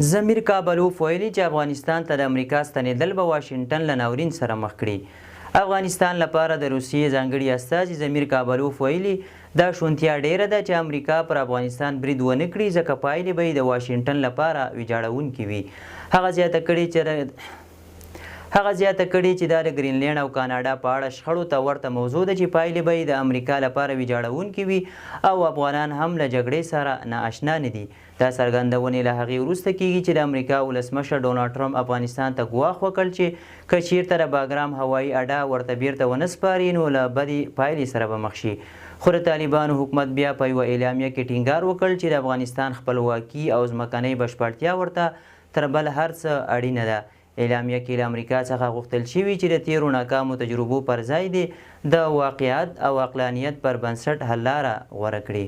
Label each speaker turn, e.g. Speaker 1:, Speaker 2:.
Speaker 1: ضمیر کابلوف ویلي چې افغانستان ته د امریکا ستنېدل به واشنګټن له ناورین سره مخ کړي. افغانستان لپاره د روسیې ځانګړي استازي ضمیر کابلوف ویلي دا شونتیا ډیره ده چې امریکا پر افغانستان برید ونه کړي ځکه پایلې به یې د واشنګټن لپاره ویجاړونکې وي. هغه زیاته کړې چې دا د ګرینلینډ او کاناډا په اړه شخړو ته ورته موضوع ده چې پایلې به یې د امریکا لپاره ویجاړونکې وي او افغانان هم له جګړې سره نااشنا نه دي. دا څرګندونې له هغې وروسته کیږي چې د امریکا ولسمشر ډونالډ ټرمپ افغانستان ته ګواښ وکړ چې که چیرته د باګرام هوایي اډه ورته بیرته ونه سپاري نو له بدې پایلې سره به مخ شي. خو د طالبانو حکومت بیا په یوه اعلامیه کې ټینګار وکړ چې د افغانستان خپلواکي او ځمکنۍ بشپړتیا ورته تر بل هر څه اړینه ده. اعلامیه کې له امریکا څخه غوښتل شوي چې د تیرو ناکامو تجربو پر ځای د واقعیت او عقلانیت پر بنسټ حل لاره غوره کړي.